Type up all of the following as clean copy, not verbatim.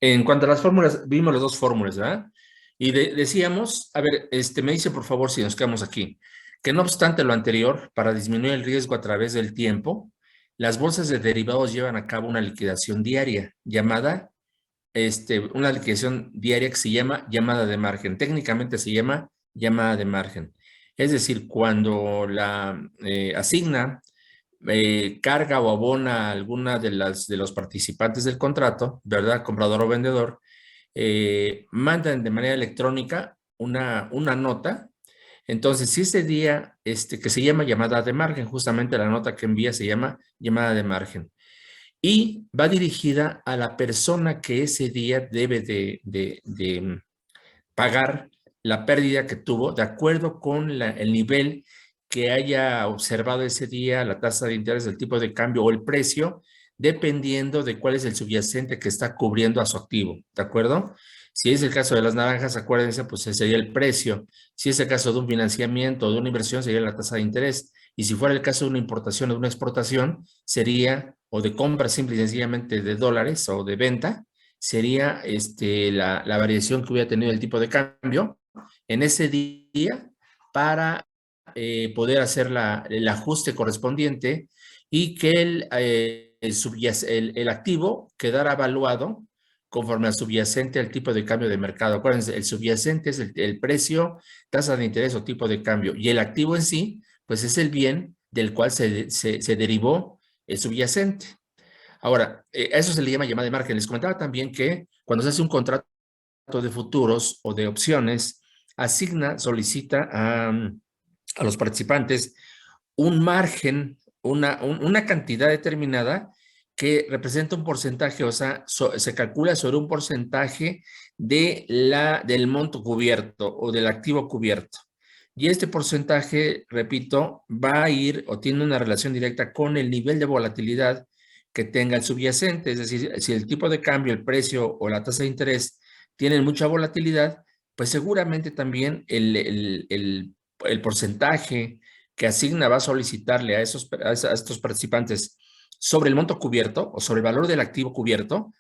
En cuanto a las fórmulas, vimos las dos fórmulas, ¿verdad? Y decíamos, a ver, me dice por favor si nos quedamos aquí, que no obstante lo anterior, para disminuir el riesgo a través del tiempo, las bolsas de derivados llevan a cabo una liquidación diaria llamada, una liquidación diaria que se llama llamada de margen. Técnicamente se llama llamada de margen. Es decir, cuando la asigna carga o abona a alguna de los participantes del contrato, ¿verdad? Comprador o vendedor, mandan de manera electrónica una nota. Entonces, si ese día, que se llama llamada de margen, justamente la nota que envía se llama llamada de margen y va dirigida a la persona que ese día debe de pagar la pérdida que tuvo de acuerdo con el nivel que haya observado ese día, la tasa de interés, el tipo de cambio o el precio, dependiendo de cuál es el subyacente que está cubriendo a su activo, ¿de acuerdo? Si es el caso de las naranjas, acuérdense, pues ese sería el precio. Si es el caso de un financiamiento o de una inversión, sería la tasa de interés. Y si fuera el caso de una importación o de una exportación, sería, o de compra simple y sencillamente de dólares o de venta, sería la variación que hubiera tenido el tipo de cambio en ese día para poder hacer el ajuste correspondiente y que el activo quedara evaluado conforme al subyacente al tipo de cambio de mercado. Acuérdense, el subyacente es el precio, tasa de interés o tipo de cambio, y el activo en sí, pues es el bien del cual se derivó el subyacente. Ahora, a eso se le llama llamada de margen. Les comentaba también que cuando se hace un contrato de futuros o de opciones, solicita a los participantes un margen, una cantidad determinada que representa un porcentaje, o sea, se calcula sobre un porcentaje del monto cubierto o del activo cubierto. Y este porcentaje, repito, va a ir o tiene una relación directa con el nivel de volatilidad que tenga el subyacente, es decir, si el tipo de cambio, el precio o la tasa de interés tienen mucha volatilidad, pues seguramente también el porcentaje que asigna va a solicitarle a estos participantes sobre el monto cubierto o sobre el valor del activo cubierto,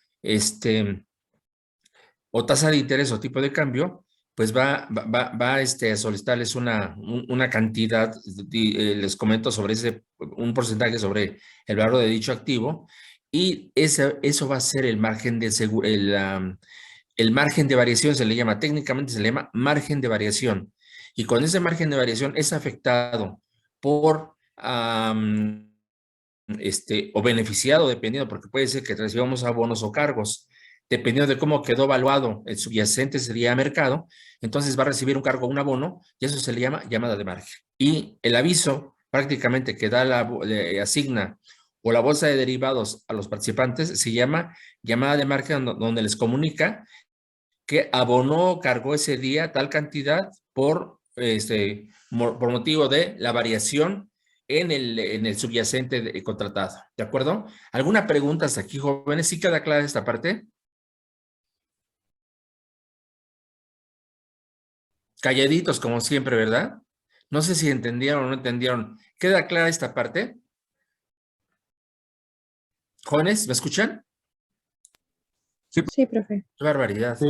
o tasa de interés o tipo de cambio, pues va a solicitarles una cantidad, les comento sobre un porcentaje sobre el valor de dicho activo, y eso va a ser el margen de el margen de variación, se le llama, técnicamente se le llama margen de variación. Y con ese margen de variación es afectado por, o beneficiado, dependiendo, porque puede ser que recibamos abonos o cargos, dependiendo de cómo quedó evaluado el subyacente sería mercado, entonces va a recibir un cargo o un abono, y eso se le llama llamada de margen. Y el aviso prácticamente que le asigna o la bolsa de derivados a los participantes se llama llamada de margen, donde les comunica que abonó o cargó ese día tal cantidad por motivo de la variación en el subyacente contratado. ¿De acuerdo? ¿Alguna pregunta hasta aquí, jóvenes? ¿Sí queda clara esta parte? Calladitos, como siempre, ¿verdad? No sé si entendieron o no entendieron. ¿Queda clara esta parte? Jóvenes, ¿me escuchan? Sí, Sí, profe. Qué barbaridad. sí.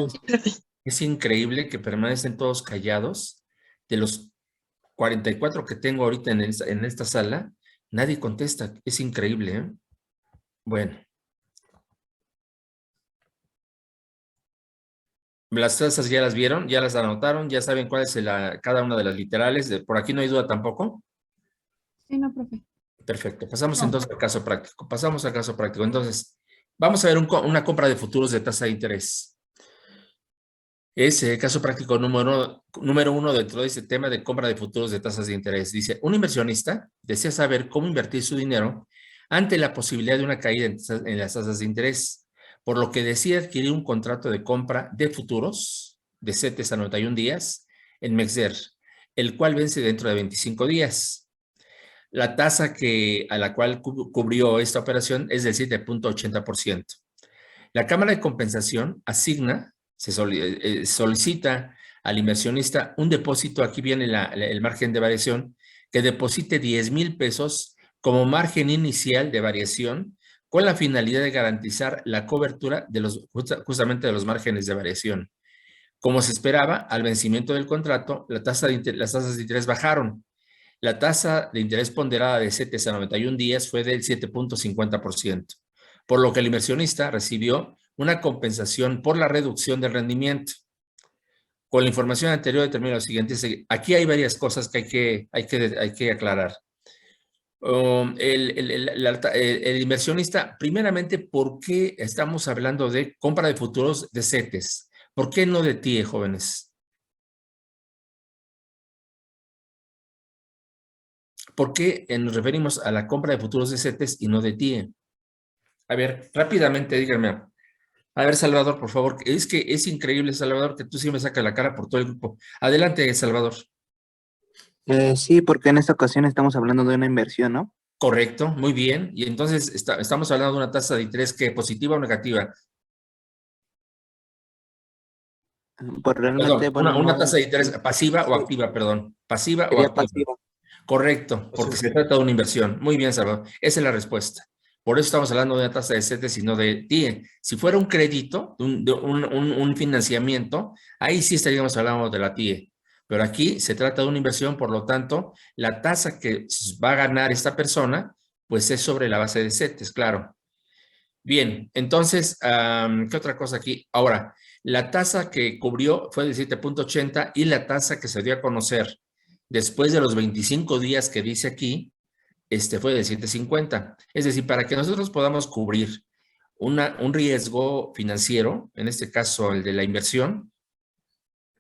Es increíble que permanecen todos callados. De los 44 que tengo ahorita en esta sala, nadie contesta. Es increíble, ¿eh? Bueno, las tasas ya las vieron, ya las anotaron, ya saben cuál es cada una de las literales. Por aquí no hay duda tampoco. Sí, no, profe. Perfecto. Pasamos entonces al caso práctico. Pasamos al caso práctico. Entonces, vamos a ver una compra de futuros de tasa de interés. Es el caso práctico número uno dentro de este tema de compra de futuros de tasas de interés. Dice, un inversionista desea saber cómo invertir su dinero ante la posibilidad de una caída en las tasas de interés, por lo que decide adquirir un contrato de compra de futuros de 7 a 91 días en Mexder, el cual vence dentro de 25 días. La tasa a la cual cubrió esta operación es del 7.80%. La Cámara de Compensación solicita al inversionista un depósito, aquí viene el margen de variación, que deposite 10,000 pesos como margen inicial de variación con la finalidad de garantizar la cobertura de justamente de los márgenes de variación. Como se esperaba, al vencimiento del contrato, las tasas de interés bajaron. La tasa de interés ponderada de CETES a 91 días fue del 7.50%, por lo que el inversionista recibió una compensación por la reducción del rendimiento. Con la información anterior determina lo siguiente. Aquí hay varias cosas que hay que aclarar. El inversionista, primeramente, ¿por qué estamos hablando de compra de futuros de CETES? ¿Por qué no de TIE, jóvenes? ¿Por qué nos referimos a la compra de futuros de CETES y no de TIE? A ver, rápidamente díganme. A ver, Salvador, por favor. Es que es increíble, Salvador, que tú sí me sacas la cara por todo el grupo. Adelante, Salvador. Sí, porque en esta ocasión estamos hablando de una inversión, ¿no? Correcto, muy bien. Y entonces estamos hablando de una tasa de interés que positiva o negativa. Pues realmente, Perdón, bueno, una no, tasa de interés pasiva o sí, activa, perdón. Pasiva o sería activa. pasiva. Correcto, porque se trata de una inversión. Muy bien, Salvador. Esa es la respuesta. Por eso estamos hablando de una tasa de CETES y no de TIE. Si fuera un crédito, un financiamiento, ahí sí estaríamos hablando de la TIE. Pero aquí se trata de una inversión, por lo tanto, la tasa que va a ganar esta persona, pues es sobre la base de CETES, claro. Bien, entonces, ¿qué otra cosa aquí? Ahora, la tasa que cubrió fue de 7.80 y la tasa que se dio a conocer después de los 25 días que dice aquí, fue de 7.50. Es decir, para que nosotros podamos cubrir un riesgo financiero, en este caso el de la inversión,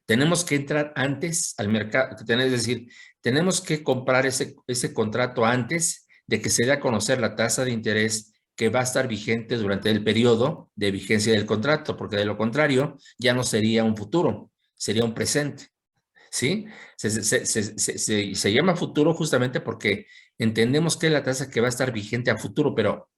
tenemos que entrar antes al mercado, es decir, tenemos que comprar ese contrato antes de que se dé a conocer la tasa de interés que va a estar vigente durante el periodo de vigencia del contrato, porque de lo contrario ya no sería un futuro, sería un presente. ¿Sí? Se llama futuro justamente porque entendemos que es la tasa que va a estar vigente a futuro, pero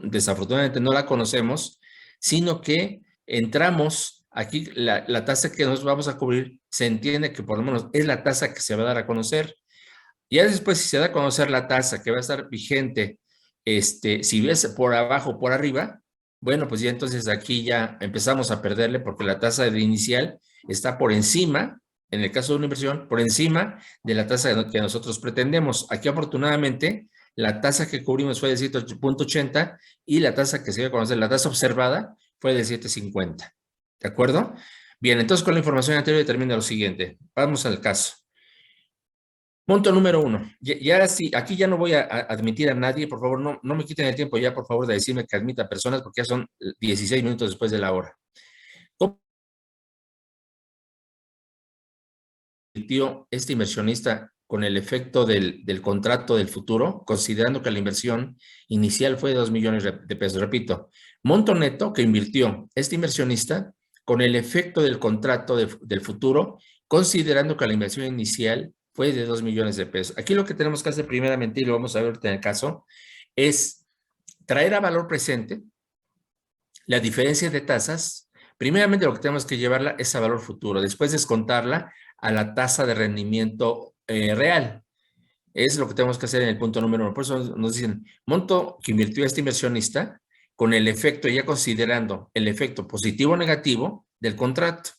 desafortunadamente no la conocemos, sino que entramos aquí, la tasa que nos vamos a cubrir, se entiende que por lo menos es la tasa que se va a dar a conocer. Ya después, si se da a conocer la tasa que va a estar vigente, si ves por abajo o por arriba, bueno, pues ya entonces aquí ya empezamos a perderle porque la tasa de inicial está por encima, en el caso de una inversión, por encima de la tasa que nosotros pretendemos. Aquí afortunadamente la tasa que cubrimos fue de 7.80 y la tasa que se dio a conocer, la tasa observada, fue de 7.50. ¿De acuerdo? Bien, entonces con la información anterior determina lo siguiente. Vamos al caso. Punto número 1. Y ahora sí, aquí ya no voy a admitir a nadie, por favor, no me quiten el tiempo ya, por favor, de decirme que admita personas, porque ya son 16 minutos después de la hora. ¿Cómo invirtió este inversionista con el efecto del contrato del futuro, considerando que la inversión inicial fue de 2 millones de pesos? Repito, monto neto que invirtió este inversionista con el efecto del contrato del futuro, considerando que la inversión inicial fue de 2 millones de pesos. Aquí lo que tenemos que hacer primeramente, y lo vamos a ver ahorita en el caso, es traer a valor presente la diferencia de tasas. Primeramente lo que tenemos que llevarla es a valor futuro, después descontarla a la tasa de rendimiento real. Es lo que tenemos que hacer en el punto número 1. Por eso nos dicen, monto que invirtió este inversionista con el efecto, ya considerando el efecto positivo o negativo del contrato.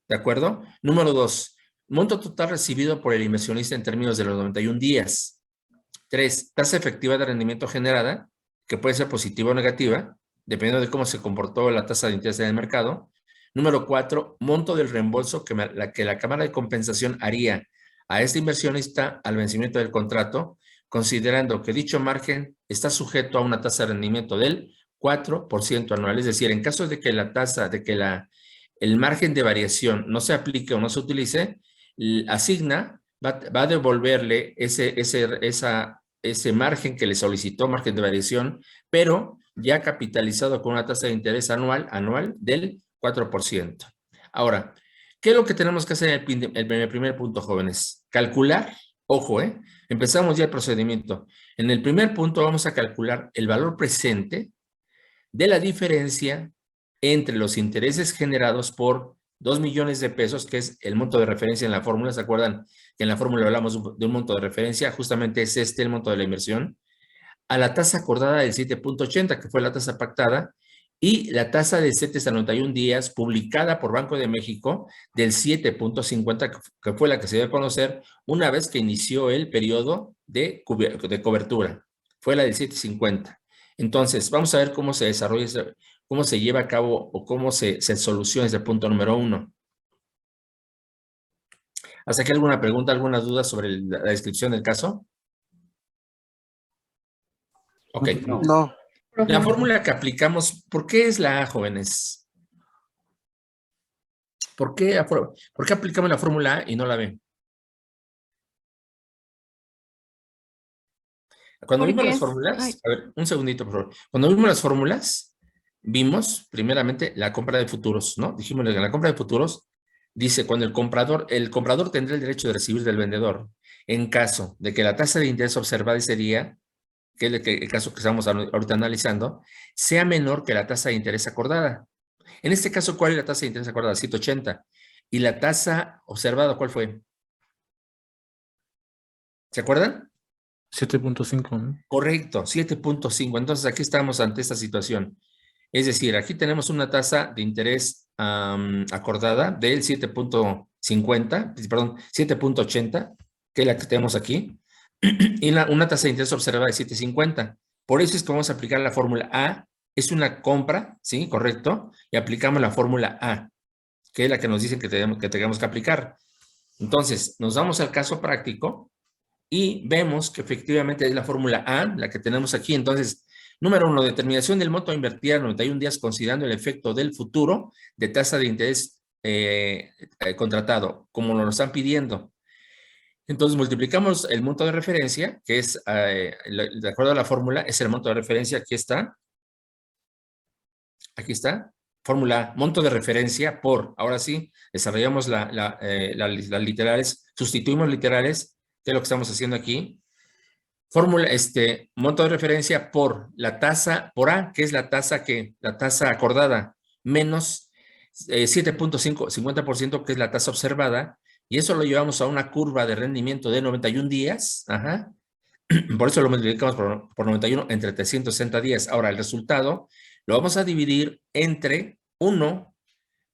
¿De acuerdo? Número 2, monto total recibido por el inversionista en términos de los 91 días. 3, tasa efectiva de rendimiento generada, que puede ser positiva o negativa, dependiendo de cómo se comportó la tasa de interés en el mercado. Número 4, monto del reembolso que la Cámara de Compensación haría a este inversionista al vencimiento del contrato, considerando que dicho margen está sujeto a una tasa de rendimiento del 4% anual. Es decir, en caso de que la tasa, de que el margen de variación no se aplique o no se utilice, asigna, va a devolverle ese margen que le solicitó, margen de variación, pero ya capitalizado con una tasa de interés anual del 4%. Ahora, ¿qué es lo que tenemos que hacer en el primer punto, jóvenes? Calcular, ojo, empezamos ya el procedimiento. En el primer punto vamos a calcular el valor presente de la diferencia entre los intereses generados por 2 millones de pesos, que es el monto de referencia en la fórmula. ¿Se acuerdan que en la fórmula hablamos de un monto de referencia? Justamente es el monto de la inversión. a la tasa acordada del 7.80, que fue la tasa pactada, y la tasa de 7 a 91 días publicada por Banco de México del 7.50, que fue la que se dio a conocer una vez que inició el periodo de cobertura. Fue la del 7.50. Entonces, vamos a ver cómo se desarrolla, cómo se lleva a cabo o cómo se soluciona ese punto número 1. ¿Hasta aquí alguna pregunta, alguna duda sobre la descripción del caso? Ok. No. La fórmula que aplicamos, ¿por qué es la A, jóvenes? ¿Por qué aplicamos la fórmula A y no la B? Cuando vimos las fórmulas, a ver, un segundito, por favor. Cuando vimos las fórmulas, vimos primeramente la compra de futuros, ¿no? Dijimos que en la compra de futuros dice cuando el comprador tendrá el derecho de recibir del vendedor en caso de que la tasa de interés observada ese día, que es el caso que estamos ahorita analizando, sea menor que la tasa de interés acordada. En este caso, ¿cuál es la tasa de interés acordada? 7.80. ¿Y la tasa observada cuál fue? ¿Se acuerdan? 7.5, ¿no? Correcto, 7.5. Entonces aquí estamos ante esta situación. Es decir, aquí tenemos una tasa de interés acordada del 7.50, perdón, 7.80, que es la que tenemos aquí, y una tasa de interés observada de 7.50. Por eso es que vamos a aplicar la fórmula A. Es una compra, ¿sí? Correcto. Y aplicamos la fórmula A, que es la que nos dicen que tengamos que aplicar. Entonces, nos vamos al caso práctico y vemos que efectivamente es la fórmula A, la que tenemos aquí. Entonces, número 1, determinación del monto a invertir a 91 días considerando el efecto del futuro de tasa de interés contratado, como nos lo están pidiendo. Entonces, multiplicamos el monto de referencia, que es, de acuerdo a la fórmula, es el monto de referencia, aquí está, fórmula, monto de referencia por, ahora sí, desarrollamos las literales, sustituimos literales, que es lo que estamos haciendo aquí. Fórmula, monto de referencia por la tasa, por A, que es la tasa acordada, menos 7.5, 50%, que es la tasa observada, y eso lo llevamos a una curva de rendimiento de 91 días, ajá. Por eso lo multiplicamos por 91 entre 360 días. Ahora, el resultado lo vamos a dividir entre 1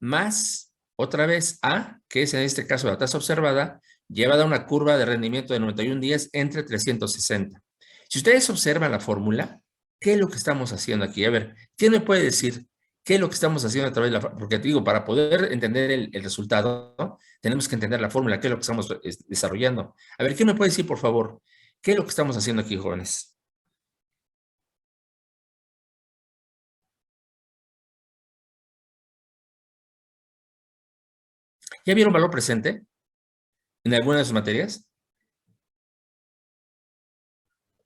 más, otra vez, A, que es en este caso la tasa observada, llevada a una curva de rendimiento de 91 días entre 360. Si ustedes observan la fórmula, ¿qué es lo que estamos haciendo aquí? A ver, ¿quién me puede decir qué es lo que estamos haciendo a través de la fórmula? Porque te digo, para poder entender el resultado, ¿no? Tenemos que entender la fórmula, qué es lo que estamos desarrollando. A ver, ¿quién me puede decir, por favor, qué es lo que estamos haciendo aquí, jóvenes? ¿Ya vieron valor presente en alguna de sus materias?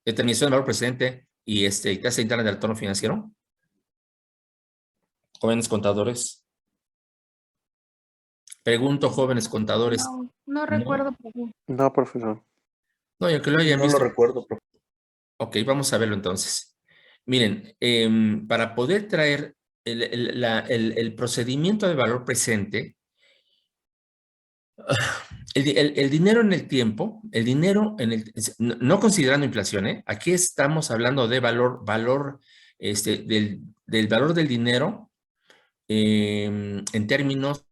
Determinación del valor presente y tasa interna de retorno financiero. Jóvenes contadores. Pregunto, jóvenes contadores. No recuerdo, profe. No, profesor. No, y aunque lo hayan No visto. lo recuerdo, profe. Ok, vamos a verlo entonces. Miren, para poder traer el procedimiento de valor presente, el dinero en el tiempo, el dinero no considerando inflación, aquí estamos hablando de valor del valor del dinero en términos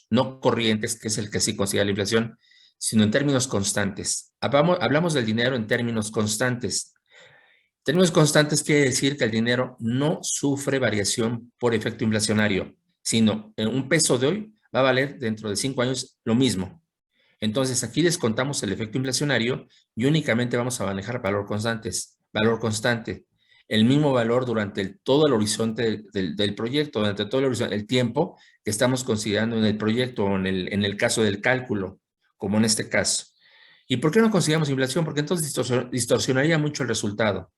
no corrientes, que es el que sí considera la inflación, sino en términos constantes. Hablamos del dinero en términos constantes. Términos constantes quiere decir que el dinero no sufre variación por efecto inflacionario, sino un peso de hoy va a valer dentro de 5 años lo mismo. Entonces aquí descontamos el efecto inflacionario y únicamente vamos a manejar valor constante, el mismo valor durante todo el horizonte del proyecto, durante todo el tiempo que estamos considerando en el proyecto o en el caso del cálculo, como en este caso. ¿Y por qué no consideramos inflación? Porque entonces distorsionaría mucho el resultado.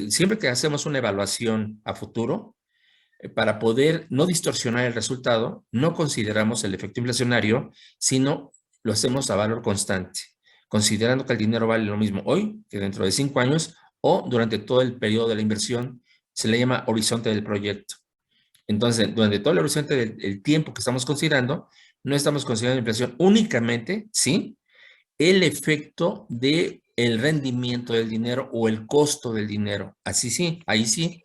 Siempre que hacemos una evaluación a futuro, para poder no distorsionar el resultado, no consideramos el efecto inflacionario, sino lo hacemos a valor constante, considerando que el dinero vale lo mismo hoy que dentro de 5 años o durante todo el periodo de la inversión. Se le llama horizonte del proyecto. Entonces, durante todo el horizonte del tiempo que estamos considerando, no estamos considerando inflación únicamente, sí, el efecto de el rendimiento del dinero o el costo del dinero. Así sí, ahí sí.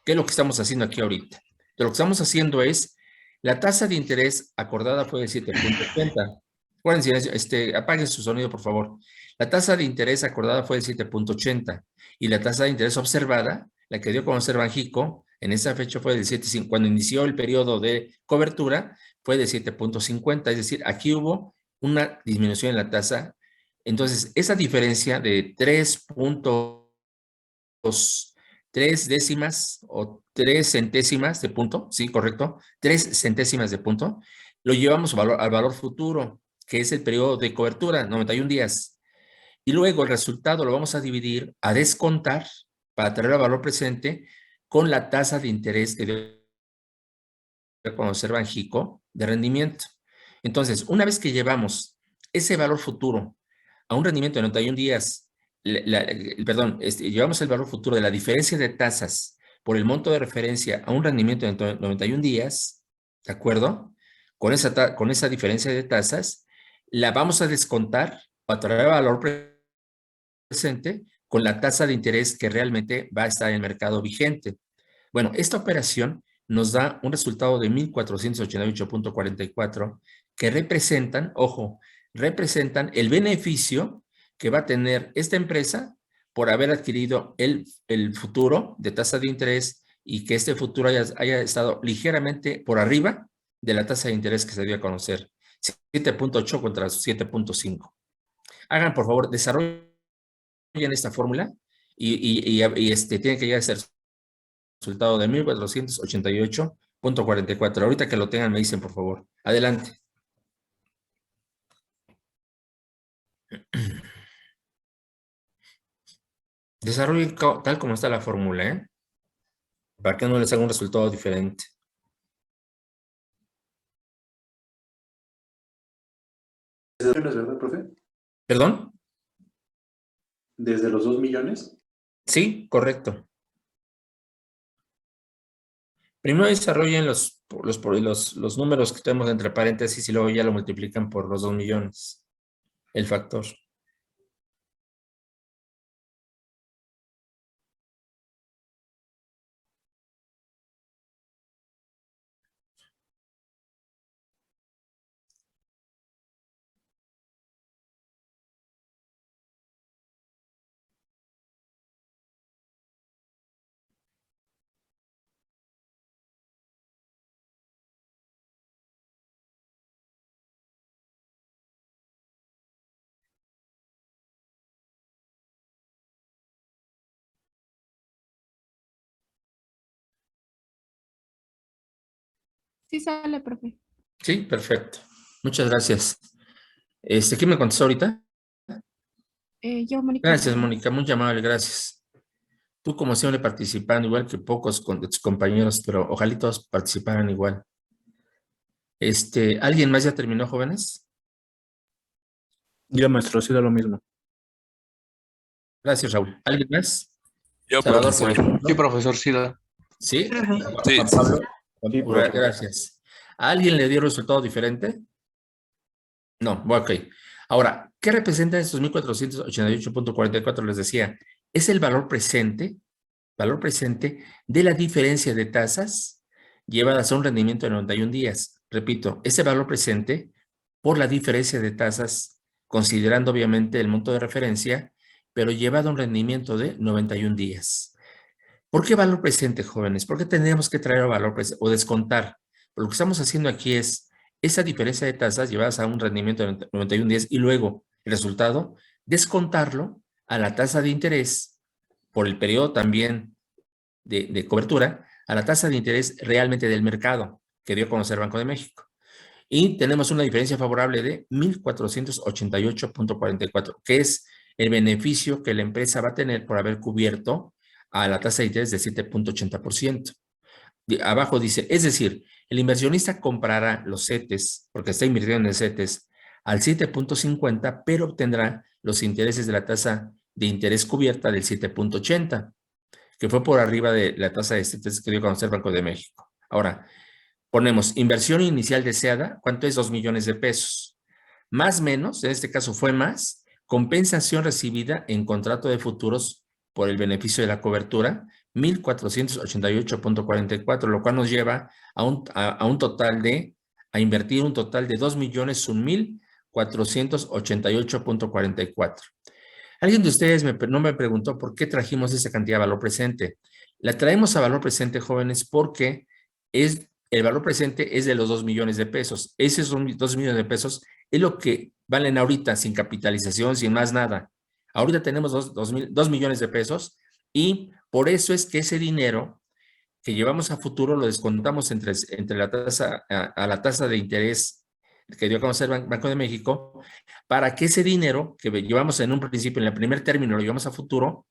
¿Qué es lo que estamos haciendo aquí ahorita? Lo que estamos haciendo es, la tasa de interés acordada fue de 7.80. Acuérdense, apaguen su sonido, por favor. La tasa de interés acordada fue de 7.80 y la tasa de interés observada, la que dio a conocer Banjico, en esa fecha fue de 7.5. Cuando inició el periodo de cobertura, fue de 7.50. Es decir, aquí hubo una disminución en la tasa. Entonces, esa diferencia de 3 décimas o 3 centésimas de punto, sí, correcto, 3 centésimas de punto, lo llevamos al valor futuro, que es el periodo de cobertura, 91 días. Y luego el resultado lo vamos a dividir, a descontar, para traer al valor presente, con la tasa de interés que debe conocer Banjico de rendimiento. Entonces, una vez que llevamos ese valor futuro a un rendimiento de 91 días, llevamos el valor futuro de la diferencia de tasas por el monto de referencia a un rendimiento de 91 días, ¿de acuerdo? Con esa diferencia de tasas, la vamos a descontar a traer valor presente con la tasa de interés que realmente va a estar en el mercado vigente. Bueno, esta operación nos da un resultado de 1,488.44 que representan, ojo, representan el beneficio que va a tener esta empresa por haber adquirido el futuro de tasa de interés y que este futuro haya estado ligeramente por arriba de la tasa de interés que se dio a conocer, 7.8 contra 7.5. Hagan, por favor, desarrollen esta fórmula tiene que llegar a ser resultado de 1,488.44. Ahorita que lo tengan, me dicen, por favor. Adelante. Desarrollen tal como está la fórmula, ¿eh? Para que no les haga un resultado diferente. ¿Verdad, profe? ¿Perdón? ¿Desde los 2 millones? Sí, correcto. Primero desarrollen los números que tenemos entre paréntesis y luego ya lo multiplican por los 2 millones. El factor. Sí sale, profe. Sí, perfecto. Muchas gracias. ¿Quién me contestó ahorita? Yo, Mónica. Gracias, Mónica. Muy amable, gracias. Tú, como siempre, participando, igual que pocos de tus compañeros, pero ojalá todos participaran igual. ¿Alguien más ya terminó, jóvenes? Ya, maestro, sí da lo mismo. Gracias, Raúl. ¿Alguien más? Yo, Salvador, por profesor. ejemplo. Sí, profesor, sí. ¿Sí? Sí. Juan Pablo. Sí, profe. Gracias. ¿A alguien le dio resultado diferente? No, ok. Ahora, ¿qué representan estos 1,488.44? Les decía, es el valor presente de la diferencia de tasas llevadas a un rendimiento de 91 días. Repito, ese valor presente por la diferencia de tasas, considerando obviamente el monto de referencia, pero llevado a un rendimiento de 91 días. ¿Por qué valor presente, jóvenes? ¿Por qué tendríamos que traer valor presente o descontar? Lo que estamos haciendo aquí es esa diferencia de tasas llevadas a un rendimiento de 91 días y luego el resultado, descontarlo a la tasa de interés por el periodo también de cobertura, a la tasa de interés realmente del mercado que dio a conocer Banco de México. Y tenemos una diferencia favorable de 1,488.44, que es el beneficio que la empresa va a tener por haber cubierto a la tasa de interés del 7.80%. Abajo dice, es decir, el inversionista comprará los CETES, porque está invirtiendo en CETES, al 7.50, pero obtendrá los intereses de la tasa de interés cubierta del 7.80, que fue por arriba de la tasa de CETES que dio a conocer Banco de México. Ahora, ponemos inversión inicial deseada, ¿cuánto es? 2 millones de pesos. Más menos, en este caso fue más, compensación recibida en contrato de futuros por el beneficio de la cobertura, 1,488,44, lo cual nos lleva a un total de, a invertir un total de 2,001,488,44. Alguien de ustedes no me preguntó por qué trajimos esa cantidad de valor presente. La traemos a valor presente, jóvenes, porque el valor presente es de los 2 millones de pesos. Esos 2 millones de pesos es lo que valen ahorita, sin capitalización, sin más nada. Ahorita tenemos 2 millones de pesos y por eso es que ese dinero que llevamos a futuro lo descontamos entre la tasa, a la tasa de interés que dio a conocer Banco de México, para que ese dinero que llevamos en un principio, en el primer término, lo llevamos a futuro,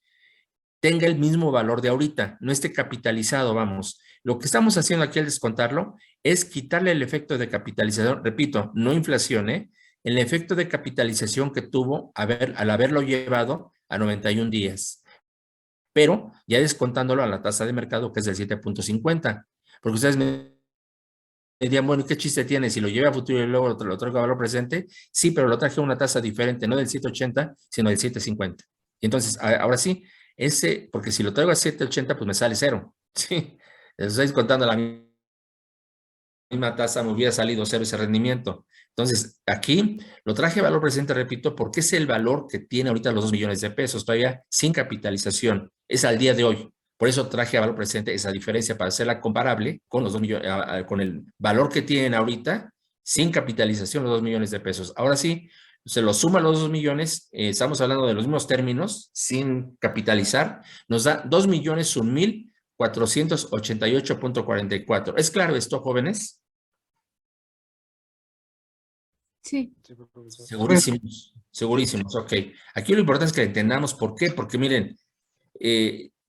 tenga el mismo valor de ahorita, no esté capitalizado, vamos. Lo que estamos haciendo aquí al descontarlo es quitarle el efecto de capitalización, repito, no inflación, el efecto de capitalización que tuvo al haberlo llevado a 91 días. Pero ya descontándolo a la tasa de mercado, que es del 7.50. Porque ustedes me dirían, bueno, ¿qué chiste tiene? Si lo lleva a futuro y luego lo traigo a valor presente, sí, pero lo traje a una tasa diferente, no del 7.80, sino del 7.50. Y entonces, ahora sí, porque si lo traigo a 7.80, pues me sale cero. Sí, les estoy contando la misma tasa, me hubiera salido cero ese rendimiento. Entonces, aquí lo traje a valor presente, repito, porque es el valor que tiene ahorita los 2 millones de pesos, todavía sin capitalización. Es al día de hoy. Por eso traje a valor presente esa diferencia para hacerla comparable con los 2 millones, con el valor que tienen ahorita sin capitalización, los 2 millones de pesos. Ahora sí, se lo suma los 2 millones, estamos hablando de los mismos términos, sin capitalizar, nos da 2,001,488,44. ¿Es claro esto, jóvenes? Sí. Segurísimos, segurísimos, ok. Aquí lo importante es que entendamos por qué, porque miren,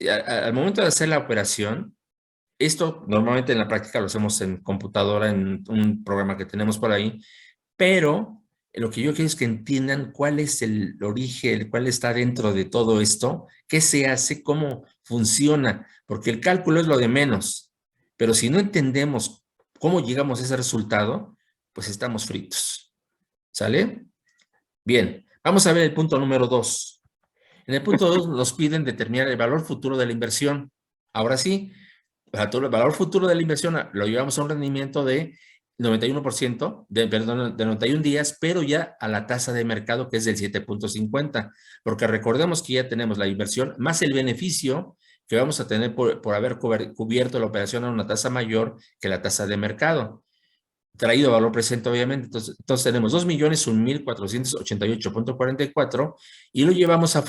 al momento de hacer la operación, esto normalmente en la práctica lo hacemos en computadora, en un programa que tenemos por ahí, pero lo que yo quiero es que entiendan cuál es el origen, cuál está dentro de todo esto, qué se hace, cómo funciona, porque el cálculo es lo de menos, pero si no entendemos cómo llegamos a ese resultado, pues estamos fritos. ¿Sale? Bien, vamos a ver el punto número 2. En el punto 2 nos piden determinar el valor futuro de la inversión. Ahora sí, el valor futuro de la inversión lo llevamos a un rendimiento de 91%, de 91 días, pero ya a la tasa de mercado que es del 7.50, porque recordemos que ya tenemos la inversión más el beneficio que vamos a tener por haber cubierto la operación a una tasa mayor que la tasa de mercado. Traído a valor presente, obviamente. Entonces tenemos 2,001,488,44 y lo llevamos a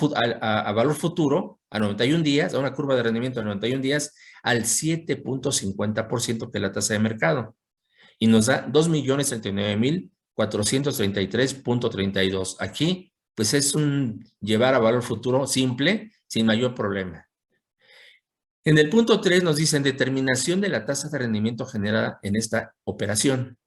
valor futuro, a 91 días, a una curva de rendimiento de 91 días, al 7.50% que es la tasa de mercado. Y nos da 2,039,433,32. Aquí, pues es un llevar a valor futuro simple, sin mayor problema. En el punto 3 nos dicen determinación de la tasa de rendimiento generada en esta operación.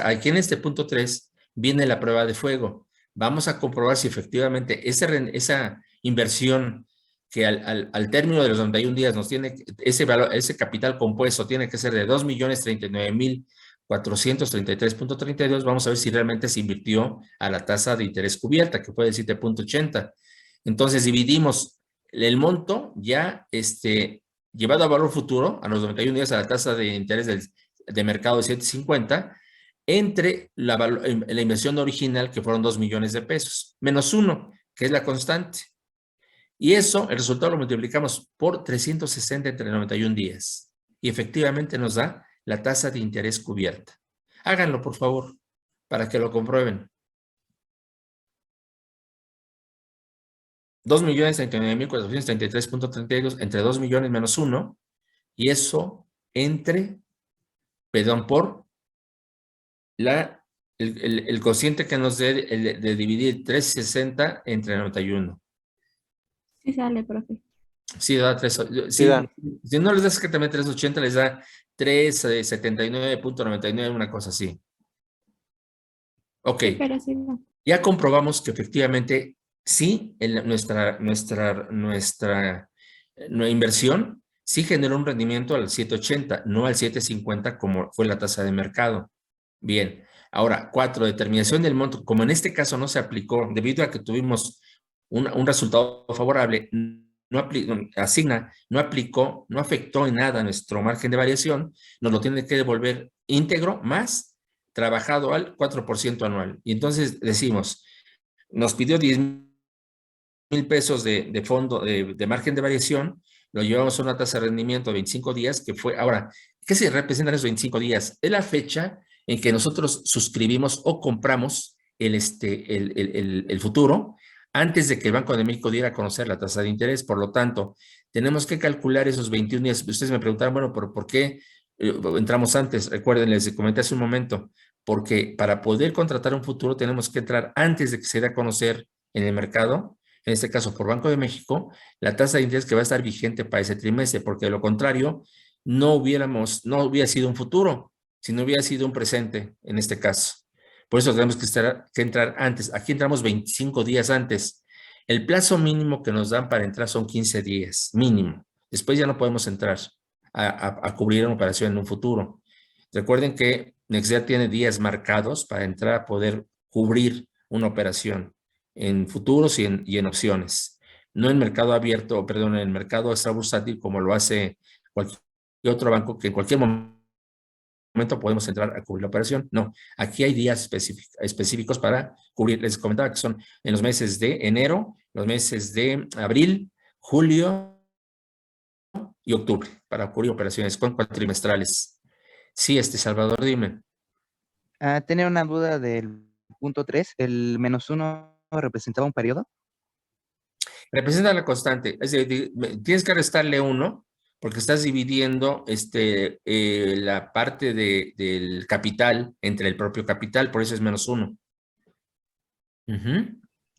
Aquí en este punto 3 viene la prueba de fuego. Vamos a comprobar si efectivamente esa inversión que al término de los 91 días nos tiene ese capital compuesto tiene que ser de 2,039,433,32. Vamos a ver si realmente se invirtió a la tasa de interés cubierta, que fue de 7.80. Entonces dividimos el monto ya llevado a valor futuro a los 91 días a la tasa de interés de mercado de 7.50 entre la inversión original, que fueron 2 millones de pesos, menos 1, que es la constante. Y eso, el resultado lo multiplicamos por 360 entre 91 días. Y efectivamente nos da la tasa de interés cubierta. Háganlo, por favor, para que lo comprueben. 2,039,433,32 entre 2 millones menos 1, y eso por el cociente que nos dé de dividir 360 entre 91. Sí sale, profe. Sí, da 3. Sí, si no les da exactamente 380, les da 379.99, una cosa así. Ok. Pero sí, no. Ya comprobamos que efectivamente sí, nuestra inversión sí generó un rendimiento al 7.80, no al 7.50 como fue la tasa de mercado. Bien, Ahora, 4, determinación del monto. Como en este caso no se aplicó, debido a que tuvimos un resultado favorable, asigna, no aplicó, no afectó en nada nuestro margen de variación, nos lo tiene que devolver íntegro más trabajado al 4% anual. Y entonces decimos, nos pidió 10,000 pesos de fondo, de margen de variación, lo llevamos a una tasa de rendimiento de 25 días, que fue, ahora, ¿qué se representan esos 25 días? Es la fecha en que nosotros suscribimos o compramos el futuro antes de que el Banco de México diera a conocer la tasa de interés. Por lo tanto, tenemos que calcular esos 21 días. Ustedes me preguntaron, bueno, ¿pero por qué entramos antes? Recuerden, les comenté hace un momento, porque para poder contratar un futuro tenemos que entrar antes de que se dé a conocer en el mercado, en este caso por Banco de México, la tasa de interés que va a estar vigente para ese trimestre, porque de lo contrario, no hubiera sido un futuro, sino hubiera sido un presente en este caso. Por eso tenemos que entrar antes. Aquí entramos 25 días antes. El plazo mínimo que nos dan para entrar son 15 días, mínimo. Después ya no podemos entrar a cubrir una operación en un futuro. Recuerden que Nexia tiene días marcados para entrar a poder cubrir una operación en futuros y en opciones. No en mercado abierto, perdón, en el mercado extrabursátil como lo hace cualquier otro banco, que en cualquier momento podemos entrar a cubrir la operación. No, aquí hay días específicos para cubrir. Les comentaba que son en los meses de enero, los meses de abril, julio y octubre, para cubrir operaciones cuatrimestrales. Sí, Salvador, dime. Tenía una duda del punto 3. ¿El -1 representaba un periodo? Representa la constante, es decir, tienes que restarle 1 porque estás dividiendo la parte del capital entre el propio capital, por eso es -1.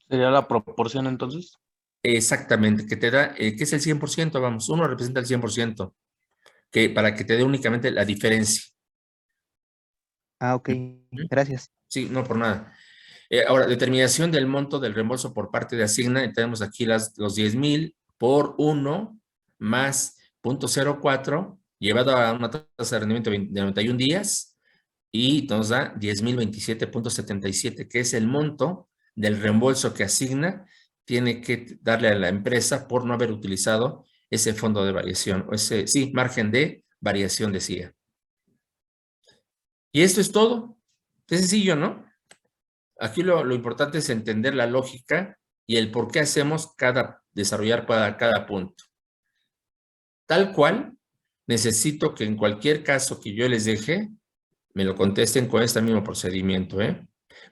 ¿Sería la proporción entonces? Exactamente, que te da, que es el 100%, vamos, 1 representa el 100%, que para que te dé únicamente la diferencia. Ok, gracias. Sí, no por nada. Ahora, determinación del monto del reembolso por parte de Asigna, tenemos aquí los 10,000 por 1 más 0.04, llevado a una tasa de rendimiento de 91 días, y nos da 10,027.77, que es el monto del reembolso que Asigna tiene que darle a la empresa por no haber utilizado ese fondo de variación, o margen de variación, decía. Y esto es todo. Es sencillo, ¿no? Aquí lo importante es entender la lógica y el por qué hacemos desarrollar cada punto. Tal cual, necesito que en cualquier caso que yo les deje, me lo contesten con este mismo procedimiento, ¿eh?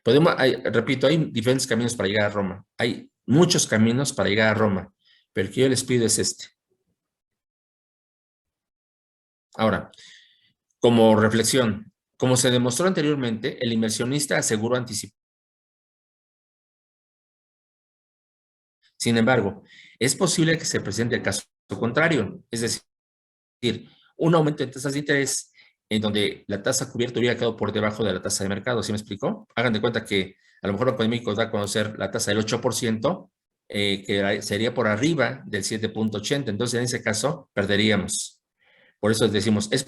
Repito, hay diferentes caminos para llegar a Roma. Hay muchos caminos para llegar a Roma, pero el que yo les pido es este. Ahora, como reflexión, como se demostró anteriormente, el inversionista aseguró anticipado. Sin embargo, es posible que se presente el caso contrario, es decir, un aumento de tasas de interés en donde la tasa cubierta hubiera quedado por debajo de la tasa de mercado. ¿Sí me explicó? Hagan de cuenta que a lo mejor Banco de México da a conocer la tasa del 8%, que sería por arriba del 7.80. Entonces, en ese caso, perderíamos. Por eso decimos, es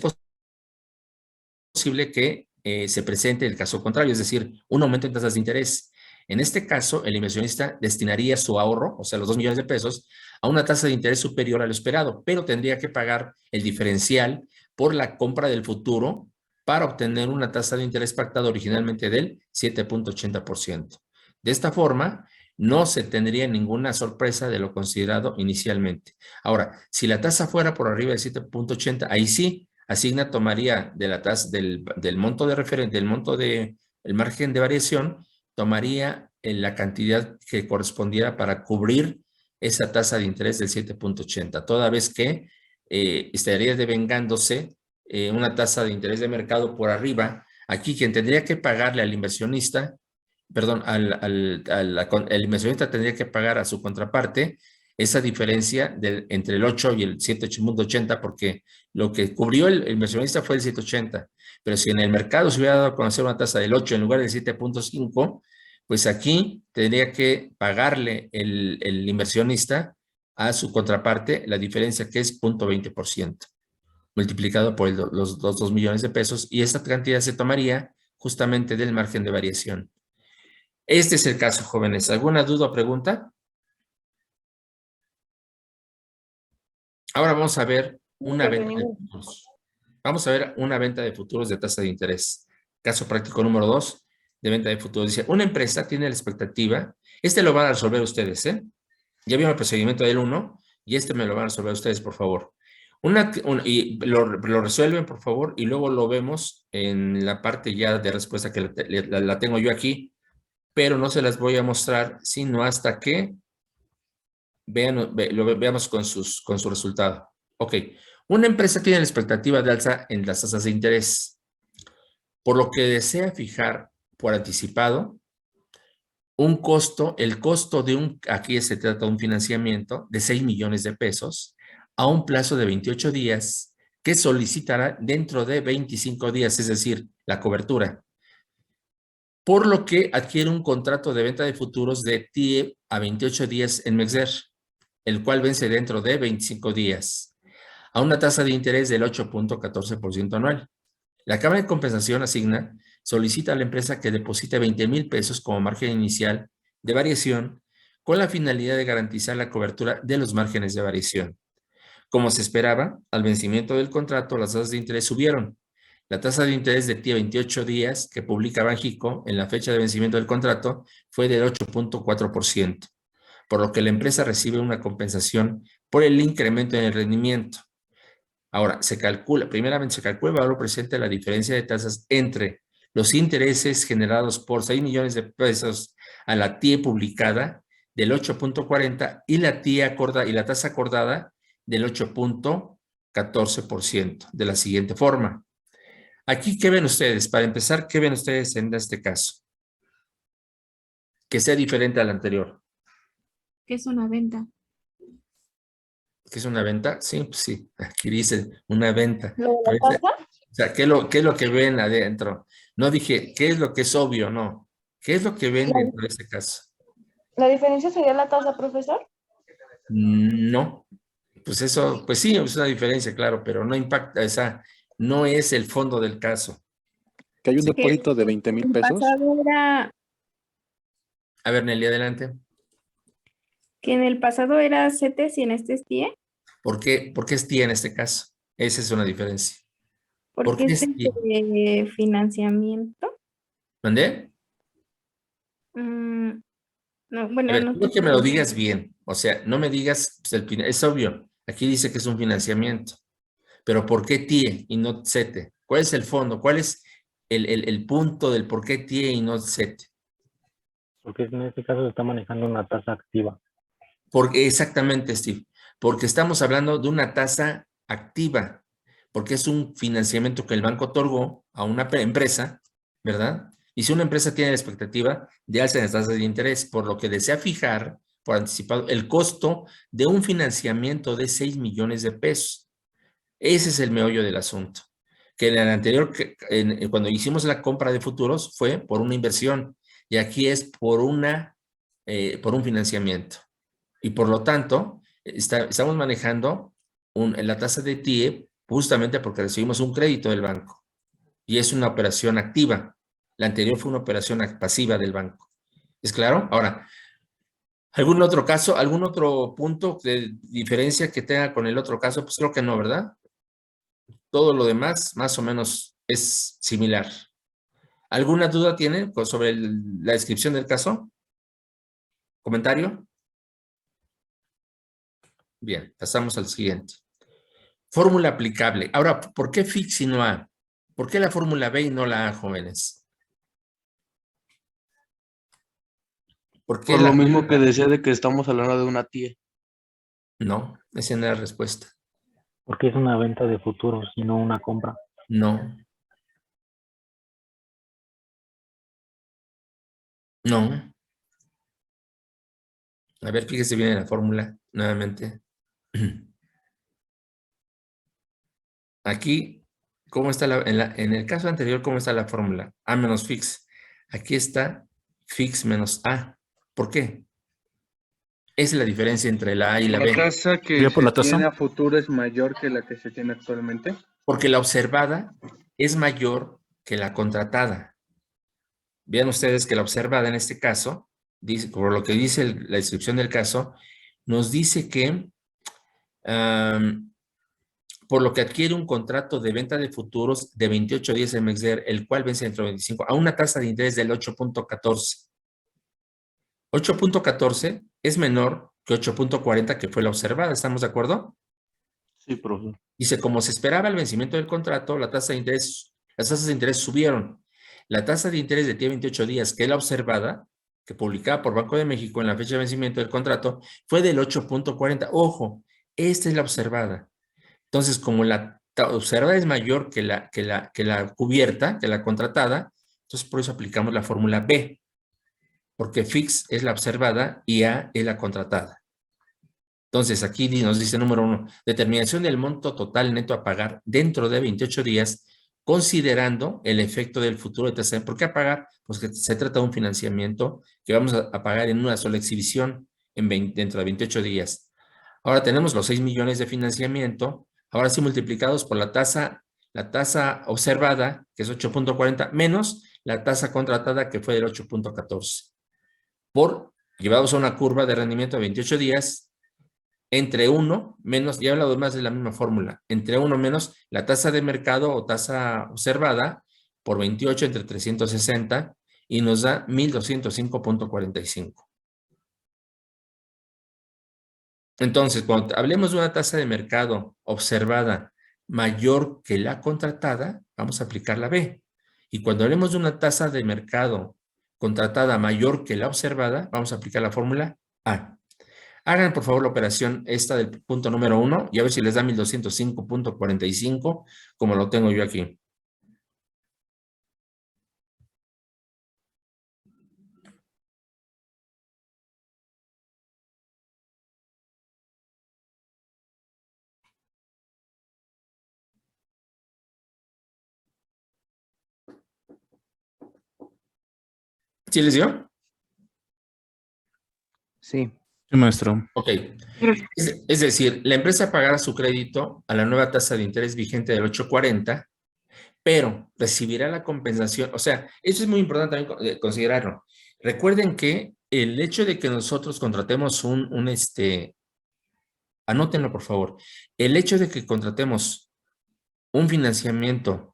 posible que se presente el caso contrario, es decir, un aumento en tasas de interés. En este caso, el inversionista destinaría su ahorro, o sea, los 2 millones de pesos, a una tasa de interés superior a lo esperado, pero tendría que pagar el diferencial por la compra del futuro para obtener una tasa de interés pactada originalmente del 7.80%. De esta forma, no se tendría ninguna sorpresa de lo considerado inicialmente. Ahora, si la tasa fuera por arriba del 7.80, ahí sí, Asigna tomaría de la tasa del monto de referencia, del monto del margen de variación, tomaría la cantidad que correspondiera para cubrir esa tasa de interés del 7.80, toda vez que estaría devengándose una tasa de interés de mercado por arriba. Aquí quien tendría que pagarle al inversionista, perdón, el inversionista tendría que pagar a su contraparte esa diferencia entre el 8 y el 7.80, porque lo que cubrió el inversionista fue el 7.80, pero si en el mercado se hubiera dado a conocer una tasa del 8 en lugar del 7.5, pues aquí tendría que pagarle el inversionista a su contraparte la diferencia, que es 0.20%, multiplicado por los 2 millones de pesos, y esta cantidad se tomaría justamente del margen de variación. Este es el caso, jóvenes. ¿Alguna duda o pregunta? Ahora vamos a ver una venta de futuros. Vamos a ver una venta de futuros de tasa de interés. Caso práctico número 2 de venta de futuros. Dice, una empresa tiene la expectativa, este lo van a resolver ustedes, ¿eh? Ya vieron el procedimiento del 1 y este me lo van a resolver ustedes, por favor. Y lo resuelven, por favor, y luego lo vemos en la parte ya de respuesta que la tengo yo aquí, pero no se las voy a mostrar, sino hasta que veamos con su resultado. Ok, una empresa tiene la expectativa de alza en las tasas de interés, por lo que desea fijar por anticipado el costo de aquí se trata de un financiamiento de 6 millones de pesos a un plazo de 28 días que solicitará dentro de 25 días, es decir, la cobertura. Por lo que adquiere un contrato de venta de futuros de TIE a 28 días en Mexder, el cual vence dentro de 25 días, a una tasa de interés del 8.14% anual. La Cámara de Compensación solicita a la empresa que deposite 20,000 pesos como margen inicial de variación con la finalidad de garantizar la cobertura de los márgenes de variación. Como se esperaba, al vencimiento del contrato, las tasas de interés subieron. La tasa de interés de TIE 28 días que publica Banxico en la fecha de vencimiento del contrato fue del 8.4%, por lo que la empresa recibe una compensación por el incremento en el rendimiento. Ahora, primeramente se calcula el valor presente de la diferencia de tasas entre los intereses generados por 6 millones de pesos a la TIE publicada del 8.40 y la tasa acordada del 8.14% de la siguiente forma. Aquí, ¿qué ven ustedes? Para empezar, ¿qué ven ustedes en este caso? Que sea diferente al anterior. ¿Qué es una venta? ¿Qué es una venta? Sí, pues sí, aquí dice una venta. ¿Lo de la tasa? O sea, ¿qué es lo que ven adentro? No dije, ¿qué es lo que es obvio? No. ¿Qué es lo que ven dentro de este caso? ¿La diferencia sería la tasa, profesor? No. Pues eso, pues sí, es una diferencia, claro, pero no impacta, no es el fondo del caso. Que hay un Sí. depósito de 20,000 El pesos. pasado era, A ver, Nelly, adelante. que en el pasado era CETES y en este es TIE, ¿Por qué es tía en este caso? Esa es una diferencia. ¿Por porque qué es es tía? de financiamiento. ¿Mandé? No, A bueno, ver, no quiero estoy que me lo segura. digas bien. O sea, no me digas, pues, es obvio. Aquí dice que es un financiamiento. Pero ¿por qué TIE y no CETE? ¿Cuál es el fondo? ¿Cuál es el punto del por qué TIE y no CETE? Porque en este caso se está manejando una tasa activa. Exactamente, Steve. Porque estamos hablando de una tasa activa, porque es un financiamiento que el banco otorgó a una empresa, ¿verdad? Y si una empresa tiene la expectativa de alza en las tasas de interés, por lo que desea fijar por anticipado el costo de un financiamiento de 6 millones de pesos. Ese es el meollo del asunto. Que en el anterior, cuando hicimos la compra de futuros, fue por una inversión y aquí es por un financiamiento. Y por lo tanto, estamos manejando la tasa de TIE justamente porque recibimos un crédito del banco y es una operación activa. La anterior fue una operación pasiva del banco. ¿Es claro? Ahora, ¿algún otro caso, algún otro punto de diferencia que tenga con el otro caso? Pues creo que no, ¿verdad? Todo lo demás más o menos es similar. ¿Alguna duda tienen sobre la descripción del caso? ¿Comentario? Bien, pasamos al siguiente. Fórmula aplicable. Ahora, ¿por qué FIX y no A? ¿Por qué la fórmula B y no la A, jóvenes? ¿Por qué Por lo mismo que decía de que estamos hablando de una TIE. No, esa no es la respuesta. Porque es una venta de futuros y no una compra. No. No. A ver, fíjese bien en la fórmula, nuevamente. Aquí, ¿cómo está en el caso anterior, cómo está la fórmula? A menos fix. Aquí está fix menos A. ¿Por qué? Esa es la diferencia entre la A y la La B. tasa que ¿Sería por se la tasa? tiene a futuro es mayor que la que se tiene actualmente. Porque la observada es mayor que la contratada. vean ustedes que la observada en este caso, dice, por lo que dice la descripción del caso, nos dice que por lo que adquiere un contrato de venta de futuros de 28 días en MexDer, el cual vence dentro de 25, a una tasa de interés del 8.14. 8.14 es menor que 8.40 que fue la observada, ¿estamos de acuerdo? Sí, profe. Dice, como se esperaba el vencimiento del contrato, las tasas de interés subieron. La tasa de interés de 28 días, que es la observada, que publicada por Banco de México en la fecha de vencimiento del contrato, fue del 8.40. Ojo, esta es la observada. Entonces, como la observada es mayor que la cubierta, que la contratada, entonces por eso aplicamos la fórmula B, porque fix es la observada y A es la contratada. Entonces, aquí nos dice número 1, determinación del monto total neto a pagar dentro de 28 días, considerando el efecto del futuro de tasa. ¿Por qué a pagar? Pues que se trata de un financiamiento que vamos a pagar en una sola exhibición dentro de 28 días. Ahora tenemos los 6 millones de financiamiento, ahora sí multiplicados por la tasa observada, que es 8.40, menos la tasa contratada, que fue del 8.14. Llevados a una curva de rendimiento de 28 días, entre 1 menos, ya he hablado más de la misma fórmula, entre 1 menos la tasa de mercado o tasa observada por 28 entre 360 y nos da 1205.45. Entonces, cuando hablemos de una tasa de mercado observada mayor que la contratada, vamos a aplicar la B. Y cuando hablemos de una tasa de mercado contratada mayor que la observada, vamos a aplicar la fórmula A. Hagan por favor la operación esta del punto número 1 y a ver si les da 1205.45 como lo tengo yo aquí. ¿Sí les dio? Sí. Sí, maestro. Ok. Es decir, la empresa pagará su crédito a la nueva tasa de interés vigente del 8.40, pero recibirá la compensación. O sea, eso es muy importante también considerarlo. Recuerden que el hecho de que nosotros contratemos anótenlo por favor, el hecho de que contratemos un financiamiento